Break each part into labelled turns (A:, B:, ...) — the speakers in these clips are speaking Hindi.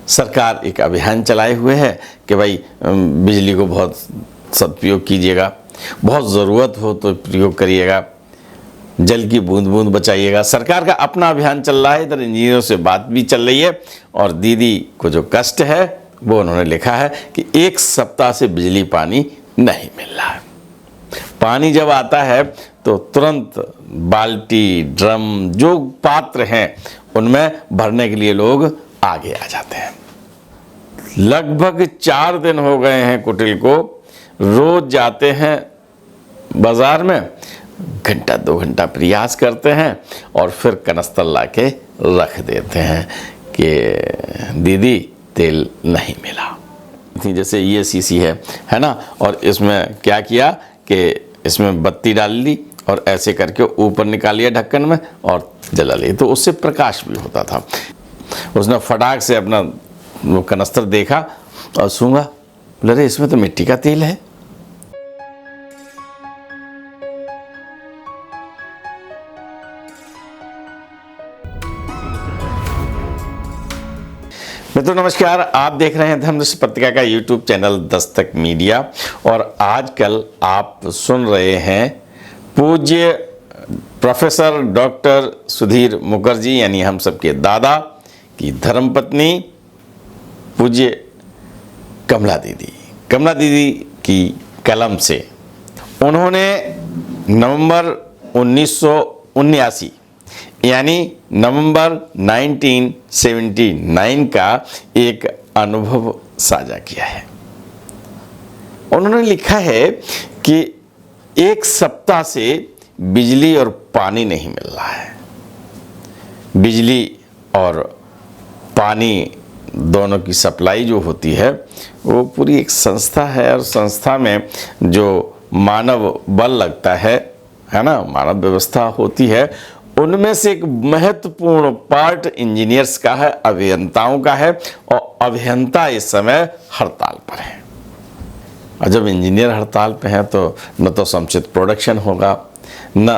A: सरकार एक अभियान चलाए हुए है कि भाई बिजली को बहुत सदुपयोग कीजिएगा, बहुत ज़रूरत हो तो प्रयोग करिएगा, जल की बूंद बूंद बचाइएगा। सरकार का अपना अभियान चल रहा है, इधर इंजीनियरों से बात भी चल रही है और दीदी को जो कष्ट है वो उन्होंने लिखा है कि 1 सप्ताह से बिजली पानी नहीं मिल रहा है। पानी जब आता है तो तुरंत बाल्टी, ड्रम, जो पात्र हैं उनमें भरने के लिए लोग आगे आ जाते हैं। लगभग 4 दिन हो गए हैं कुटिल को, रोज जाते हैं बाजार में, घंटा 2 घंटा प्रयास करते हैं और फिर कनस्तर ला के रख देते हैं कि दीदी तेल नहीं मिला। जैसे ये शीशी है ना, और इसमें क्या किया कि इसमें बत्ती डाल ली और ऐसे करके ऊपर निकाल लिया ढक्कन में और जला ली, तो उससे प्रकाश भी होता था। उसने फटाक से अपना वो कनस्तर देखा और सूंघा, बोले अरे इसमें तो मिट्टी का तेल है। मित्रों नमस्कार, आप देख रहे हैं धर्मदृष्टि पत्रिका का यूट्यूब चैनल दस्तक मीडिया और आजकल आप सुन रहे हैं पूज्य प्रोफेसर डॉक्टर सुधीर मुखर्जी यानी हम सबके दादा की धर्मपत्नी पूज्य कमला दीदी की कलम से उन्होंने नवंबर 1979 यानी नवंबर 1979 का एक अनुभव साझा किया है। उन्होंने लिखा है कि 1 सप्ताह से बिजली और पानी नहीं मिल रहा है। बिजली और पानी दोनों की सप्लाई जो होती है वो पूरी एक संस्था है और संस्था में जो मानव बल लगता है ना, मानव व्यवस्था होती है, उनमें से एक महत्वपूर्ण पार्ट इंजीनियर्स का है, अभियंताओं का है और अभियंता इस समय हड़ताल पर है। और जब इंजीनियर हड़ताल पे हैं तो न तो समुचित प्रोडक्शन होगा, न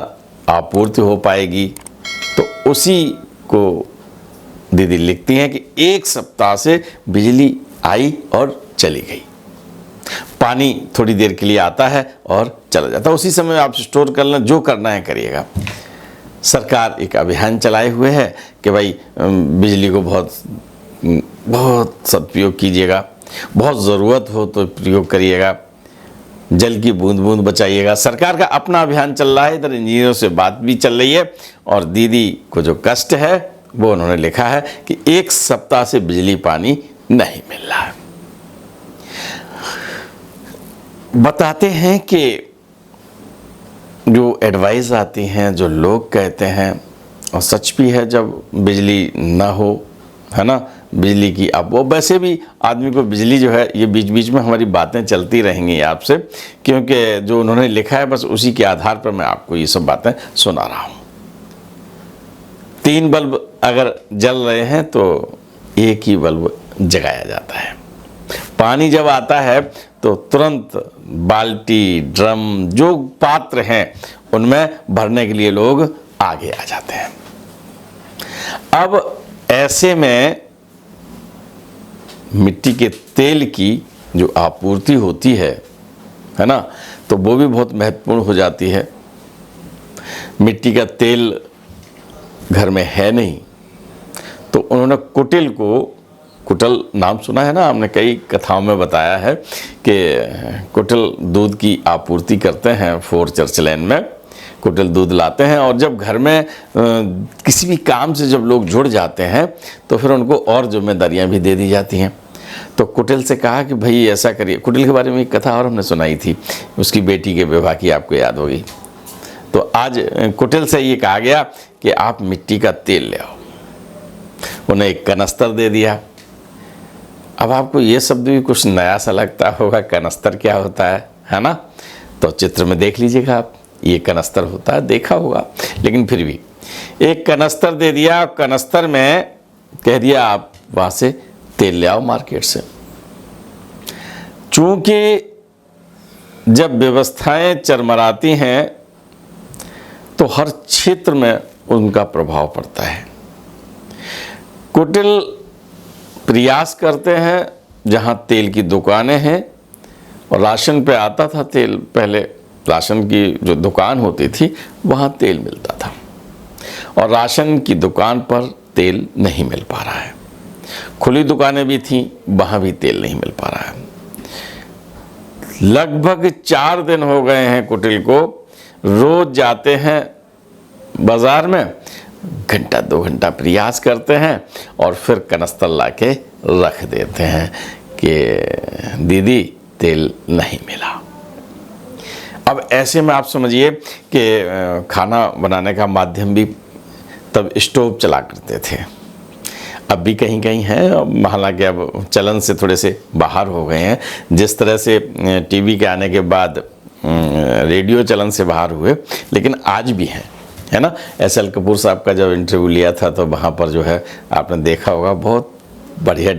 A: आपूर्ति हो पाएगी। तो उसी को दीदी लिखती हैं कि 1 सप्ताह से बिजली आई और चली गई, पानी थोड़ी देर के लिए आता है और चला जाता है, उसी समय आप स्टोर कर लें, जो करना है करिएगा। सरकार एक अभियान चलाए हुए है कि भाई बिजली को बहुत सदुपयोग कीजिएगा, बहुत ज़रूरत हो तो प्रयोग करिएगा, जल की बूंद बूंद बचाइएगा। सरकार का अपना अभियान चल रहा है, इधर इंजीनियरों से बात भी चल रही है और दीदी को जो कष्ट है वो उन्होंने लिखा है कि 1 सप्ताह से बिजली पानी नहीं मिल रहा है। बताते हैं कि जो एडवाइस आती हैं, जो लोग कहते हैं, और सच भी है, जब बिजली ना हो, है ना, बिजली की अब वो वैसे भी आदमी को बिजली जो है, ये बीच बीच में हमारी बातें चलती रहेंगी आपसे, क्योंकि जो उन्होंने लिखा है बस उसी के आधार पर मैं आपको ये सब बातें सुना रहा हूँ। 3 बल्ब अगर जल रहे हैं तो 1 ही बल्ब जगाया जाता है। पानी जब आता है तो तुरंत बाल्टी, ड्रम, जो पात्र हैं उनमें भरने के लिए लोग आगे आ जाते हैं। अब ऐसे में मिट्टी के तेल की जो आपूर्ति होती है ना, तो वो भी बहुत महत्वपूर्ण हो जाती है। मिट्टी का तेल घर में है नहीं, तो उन्होंने कुटिल नाम सुना है ना, हमने कई कथाओं में बताया है कि कुटिल दूध की आपूर्ति करते हैं। 4 चर्च लेन में कुटिल दूध लाते हैं और जब घर में किसी भी काम से जब लोग जुड़ जाते हैं तो फिर उनको और जिम्मेदारियां भी दे दी जाती हैं। तो कुटिल से कहा कि भाई ऐसा करिए। कुटिल के बारे में एक कथा और हमने सुनाई थी, उसकी बेटी के विवाह की, आपको याद होगी। तो आज कुटिल से ये कहा गया कि आप मिट्टी का तेल ले आओ। उन्हें एक कनस्तर दे दिया। अब आपको ये शब्द भी कुछ नया सा लगता होगा, कनस्तर क्या होता है ना, तो चित्र में देख लीजिएगा आप, ये कनस्तर होता है, देखा होगा, लेकिन फिर भी एक कनस्तर दे दिया। कनस्तर में कह दिया आप वहाँ से तेल ले आओ मार्केट से। चूंकि जब व्यवस्थाएं चरमराती हैं तो हर क्षेत्र में उनका प्रभाव पड़ता है। कुटिल प्रयास करते हैं जहाँ तेल की दुकानें हैं, और राशन पे आता था तेल, पहले राशन की जो दुकान होती थी वहाँ तेल मिलता था, और राशन की दुकान पर तेल नहीं मिल पा रहा है। खुली दुकानें भी थीं, वहाँ भी तेल नहीं मिल पा रहा है। लगभग 4 दिन हो गए हैं कुटिल को, रोज जाते हैं बाजार में, घंटा 2 घंटा प्रयास करते हैं और फिर कनस्तर ला के रख देते हैं कि दीदी तेल नहीं मिला। अब ऐसे में आप समझिए कि खाना बनाने का माध्यम भी तब स्टोव चला करते थे। अब भी कहीं कहीं है, हालांकि अब चलन से थोड़े से बाहर हो गए हैं। जिस तरह से टीवी के आने के बाद रेडियो चलन से बाहर हुए, लेकिन आज भी है ना। एस.एल. कपूर साहब का जब इंटरव्यू लिया था तो वहाँ पर जो है आपने देखा होगा, बहुत बढ़िया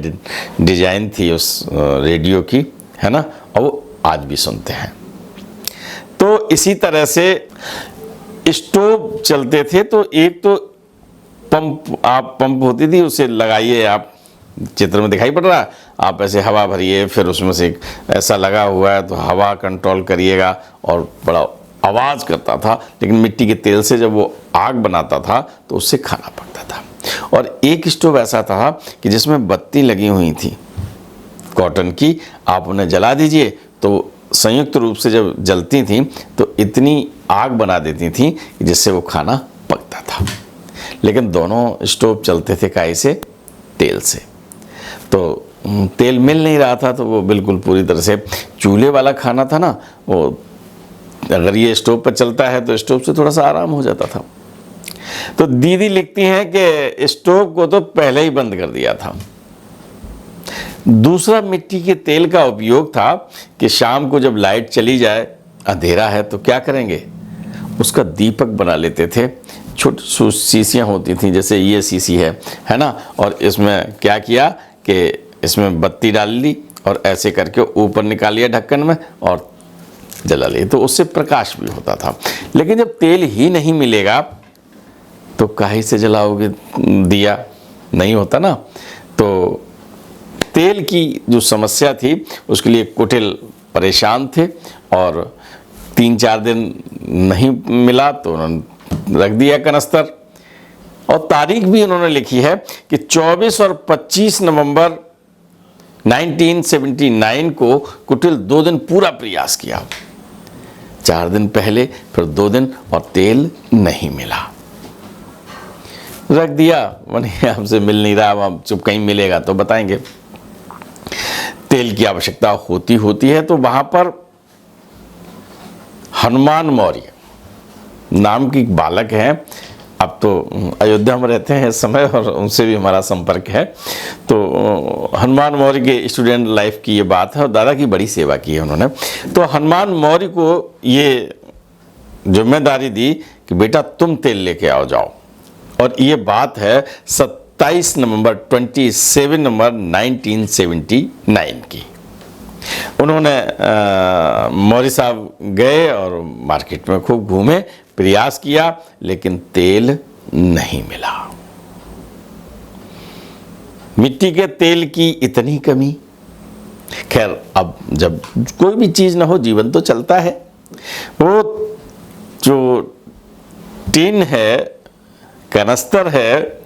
A: डिजाइन थी उस रेडियो की, है ना, और वो आज भी सुनते हैं। तो इसी तरह से स्टोव चलते थे, तो एक तो पंप होती थी, उसे लगाइए, आप चित्र में दिखाई पड़ रहा है, आप ऐसे हवा भरिए, फिर उसमें से ऐसा लगा हुआ है तो हवा कंट्रोल करिएगा, और बड़ा आवाज़ करता था। लेकिन मिट्टी के तेल से जब वो आग बनाता था तो उससे खाना पकता था। और एक स्टोव ऐसा था कि जिसमें बत्ती लगी हुई थी कॉटन की, आप उन्हें जला दीजिए तो संयुक्त रूप से जब जलती थी तो इतनी आग बना देती थी जिससे वो खाना पकता था। लेकिन दोनों स्टोव चलते थे काहे से? तेल से। तो तेल मिल नहीं रहा था, तो वो बिल्कुल पूरी तरह से चूल्हे वाला खाना था ना, वो अगर ये स्टोव पर चलता है तो स्टोव से थोड़ा सा आराम हो जाता था। तो दीदी लिखती हैं कि स्टोव को तो पहले ही बंद कर दिया था। दूसरा मिट्टी के तेल का उपयोग था कि शाम को जब लाइट चली जाए, अंधेरा है, तो क्या करेंगे, उसका दीपक बना लेते थे। छोटी शीशियाँ होती थी, जैसे ये शीशी है ना, और इसमें क्या किया कि इसमें बत्ती डाल ली और ऐसे करके ऊपर निकाल लिया ढक्कन में और जला लिए, तो उससे प्रकाश भी होता था। लेकिन जब तेल ही नहीं मिलेगा तो काहे से जलाओगे दिया, नहीं होता ना। तो तेल की जो समस्या थी उसके लिए कुटिल परेशान थे, और 3-4 दिन नहीं मिला तो उन्होंने रख दिया कनस्तर। और तारीख भी उन्होंने लिखी है कि 24 और 25 नवंबर 1979 को कुटिल 2 दिन पूरा प्रयास किया, 4 दिन पहले, फिर 2 दिन, और तेल नहीं मिला, रख दिया। हमसे मिल नहीं रहा, अब जब कहीं मिलेगा तो बताएंगे। तेल की आवश्यकता होती है, तो वहां पर हनुमान मौर्य नाम की एक बालक है, अब तो अयोध्या में रहते हैं इस समय, और उनसे भी हमारा संपर्क है। तो हनुमान मौर्य के स्टूडेंट लाइफ की ये बात है, और दादा की बड़ी सेवा की है उन्होंने। तो हनुमान मौर्य को ये जिम्मेदारी दी कि बेटा तुम तेल लेके आओ जाओ, और ये बात है 27 नवंबर 1979 की। उन्होंने मौर्य साहब गए और मार्केट में खूब घूमे, प्रयास किया, लेकिन तेल नहीं मिला। मिट्टी के तेल की इतनी कमी। खैर, अब जब कोई भी चीज़ ना हो, जीवन तो चलता है। वो जो टीन है, कनस्तर है,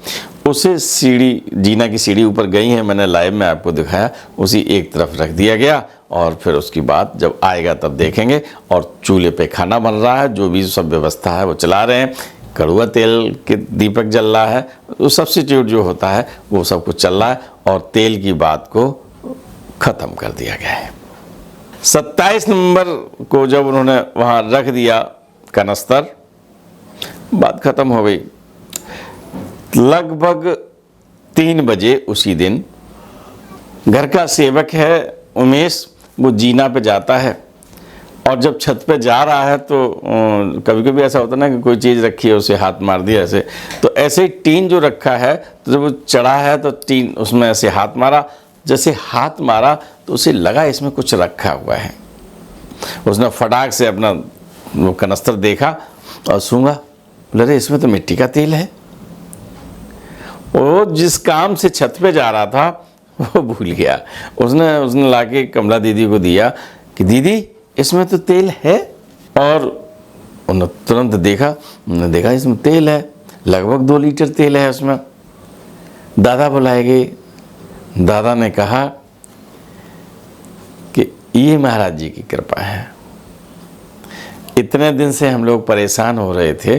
A: उसे सीढ़ी, जीना की सीढ़ी ऊपर गई है, मैंने लाइव में आपको दिखाया, उसी एक तरफ रख दिया गया, और फिर उसकी बात जब आएगा तब देखेंगे। और चूल्हे पे खाना बन रहा है, जो भी सब व्यवस्था है वो चला रहे हैं, कड़ुआ तेल के दीपक जल रहा है, वो सब्स्टिट्यूट जो होता है वो सब कुछ चल रहा है, और तेल की बात को ख़त्म कर दिया गया है। 27 नवंबर को जब उन्होंने वहाँ रख दिया कनस्तर, बात ख़त्म हो गई। लगभग 3 बजे उसी दिन घर का सेवक है उमेश, वो जीना पे जाता है, और जब छत पे जा रहा है तो कभी कभी ऐसा होता है ना कि कोई चीज़ रखी है, उसे हाथ मार दिया ऐसे, तो ऐसे ही टीन जो रखा है, तो जब वो चढ़ा है तो टीन उसमें ऐसे हाथ मारा, जैसे हाथ मारा तो उसे लगा इसमें कुछ रखा हुआ है। उसने फटाक से अपना वो कनस्तर देखा और सूंघा, बोले अरे इसमें तो मिट्टी का तेल है। वो जिस काम से छत पे जा रहा था वो भूल गया। उसने लाके कमला दीदी को दिया कि दीदी इसमें तो तेल है, और उन्होंने तुरंत देखा इसमें तेल है, लगभग 2 लीटर तेल है उसमें। दादा बुलाए गए। दादा ने कहा कि ये महाराज जी की कृपा है, इतने दिन से हम लोग परेशान हो रहे थे,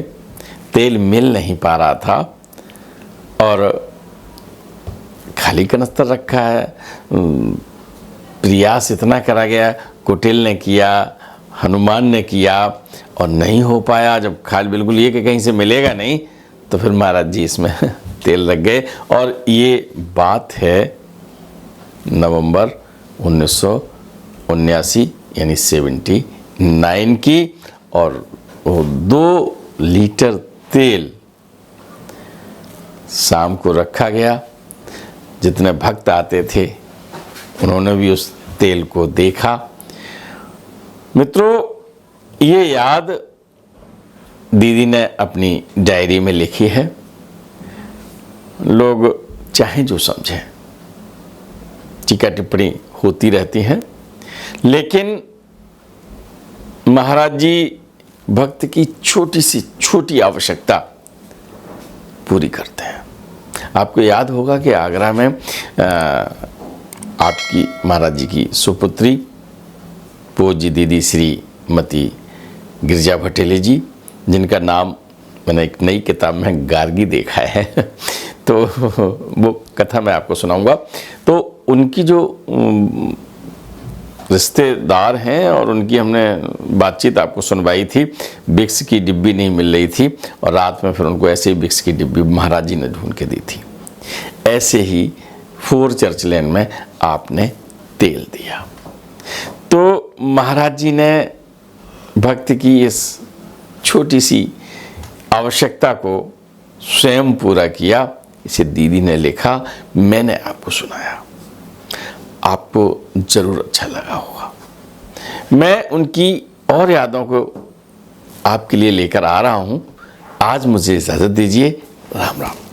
A: तेल मिल नहीं पा रहा था और खाली कनस्तर रखा है, प्रयास इतना करा गया, कुटिल ने किया, हनुमान ने किया और नहीं हो पाया। जब खाली बिल्कुल ये कि कहीं से मिलेगा नहीं, तो फिर महाराज जी इसमें तेल रख गए। और ये बात है नवंबर 1979 यानी 79 की, और वो 2 लीटर तेल शाम को रखा गया। जितने भक्त आते थे उन्होंने भी उस तेल को देखा। मित्रों, ये याद दीदी ने अपनी डायरी में लिखी है। लोग चाहे जो समझें, टीका टिप्पणी होती रहती हैं, लेकिन महाराज जी भक्त की छोटी सी छोटी आवश्यकता पूरी करते हैं। आपको याद होगा कि आगरा में आपकी महाराज जी की सुपुत्री पूज्य दीदी श्रीमती गिरिजा भटेले जी, जिनका नाम मैंने एक नई किताब में गार्गी देखा है तो वो कथा मैं आपको सुनाऊंगा। तो उनकी जो रिश्तेदार हैं और उनकी हमने बातचीत आपको सुनवाई थी। विक्स की डिब्बी नहीं मिल रही थी और रात में फिर उनको ऐसे ही विक्स की डिब्बी महाराज जी ने ढूंढ के दी थी। ऐसे ही 4 चर्च लेन में आपने तेल दिया। तो महाराज जी ने भक्त की इस छोटी सी आवश्यकता को स्वयं पूरा किया। इसे दीदी ने लिखा, मैंने आपको सुनाया, आपको जरूर अच्छा लगा होगा। मैं उनकी और यादों को आपके लिए लेकर आ रहा हूं। आज मुझे इजाजत दीजिए। राम राम।